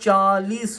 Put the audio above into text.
40